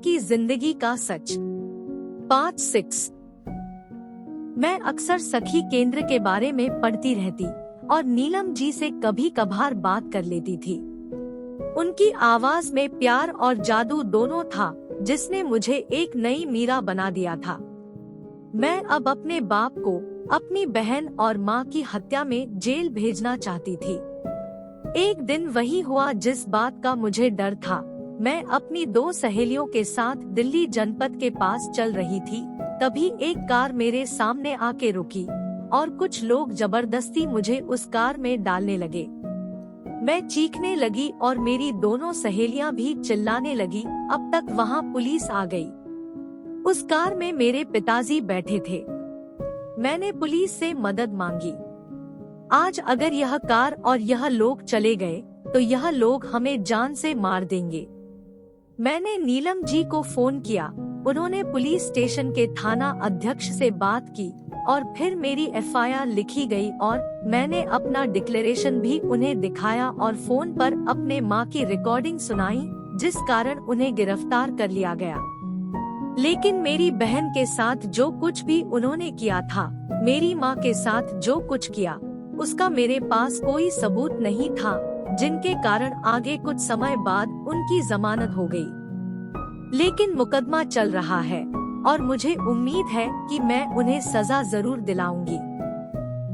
की जिंदगी का सच। पार्ट 6। मैं अक्सर सखी केंद्र के बारे में पढ़ती रहती और नीलम जी से कभी कभार बात कर लेती थी। उनकी आवाज में प्यार और जादू दोनों था, जिसने मुझे एक नई मीरा बना दिया था। मैं अब अपने बाप को अपनी बहन और माँ की हत्या में जेल भेजना चाहती थी। एक दिन वही हुआ जिस बात का मुझे डर था। मैं अपनी 2 सहेलियों के साथ दिल्ली जनपद के पास चल रही थी। तभी एक कार मेरे सामने आके रुकी और कुछ लोग जबरदस्ती मुझे उस कार में डालने लगे। मैं चीखने लगी और मेरी दोनों सहेलियां भी चिल्लाने लगी। अब तक वहां पुलिस आ गई। उस कार में मेरे पिताजी बैठे थे। मैंने पुलिस से मदद मांगी। आज अगर यह कार और यह लोग चले गए तो यह लोग हमें जान से मार देंगे। मैंने नीलम जी को फोन किया। उन्होंने पुलिस स्टेशन के थाना अध्यक्ष से बात की और फिर मेरी एफआईआर लिखी गई और मैंने अपना डिक्लेरेशन भी उन्हें दिखाया और फोन पर अपने माँ की रिकॉर्डिंग सुनाई, जिस कारण उन्हें गिरफ्तार कर लिया गया। लेकिन मेरी बहन के साथ जो कुछ भी उन्होंने किया था, मेरी माँ के साथ जो कुछ किया, उसका मेरे पास कोई सबूत नहीं था, जिनके कारण आगे कुछ समय बाद उनकी जमानत हो गई। लेकिन मुकदमा चल रहा है और मुझे उम्मीद है कि मैं उन्हें सजा जरूर दिलाऊंगी।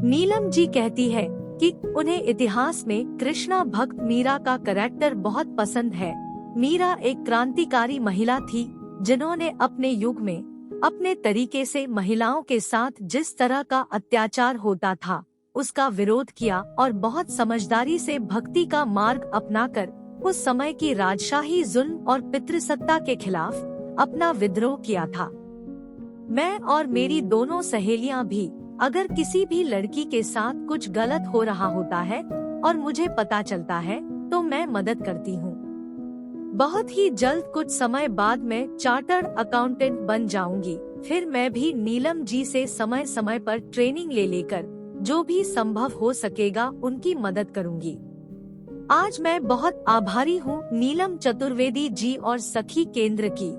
नीलम जी कहती है कि उन्हें इतिहास में कृष्णा भक्त मीरा का कैरेक्टर बहुत पसंद है। मीरा एक क्रांतिकारी महिला थी, जिन्होंने अपने युग में अपने तरीके से महिलाओं के साथ जिस तरह का अत्याचार होता था, उसका विरोध किया और बहुत समझदारी से भक्ति का मार्ग अपनाकर उस समय की राजशाही जुल्म और पितृसत्ता के खिलाफ अपना विद्रोह किया था। मैं और मेरी दोनों सहेलियां भी अगर किसी भी लड़की के साथ कुछ गलत हो रहा होता है और मुझे पता चलता है तो मैं मदद करती हूँ। बहुत ही जल्द कुछ समय बाद मैं चार्टर्ड अकाउंटेंट बन जाऊंगी। फिर मैं भी नीलम जी से समय समय पर ट्रेनिंग ले लेकर जो भी संभव हो सकेगा उनकी मदद करूंगी। आज मैं बहुत आभारी हूँ नीलम चतुर्वेदी जी और सखी केंद्र की।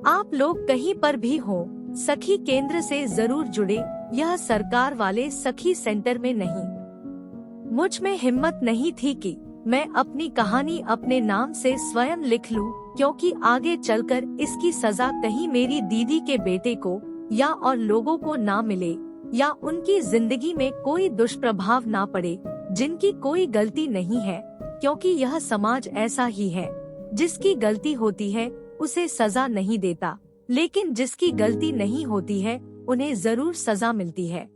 आप लोग कहीं पर भी हो, सखी केंद्र से जरूर जुड़े। यह सरकार वाले सखी सेंटर में नहीं। मुझ में हिम्मत नहीं थी कि मैं अपनी कहानी अपने नाम से स्वयं लिख लूं, क्योंकि आगे चलकर इसकी सजा कहीं मेरी दीदी के बेटे को या और लोगों को ना मिले या उनकी जिंदगी में कोई दुष्प्रभाव ना पड़े जिनकी कोई गलती नहीं है, क्योंकि यह समाज ऐसा ही है। जिसकी गलती होती है उसे सजा नहीं देता, लेकिन जिसकी गलती नहीं होती है उन्हें जरूर सजा मिलती है।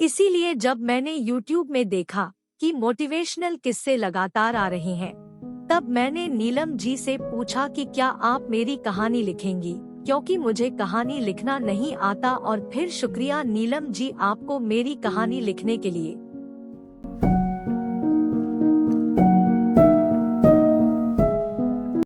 इसीलिए जब मैंने YouTube में देखा कि मोटिवेशनल किस्से लगातार आ रहे हैं, तब मैंने नीलम जी से पूछा कि क्या आप मेरी कहानी लिखेंगी, क्योंकि मुझे कहानी लिखना नहीं आता। और फिर शुक्रिया नीलम जी आपको मेरी कहानी लिखने के लिए।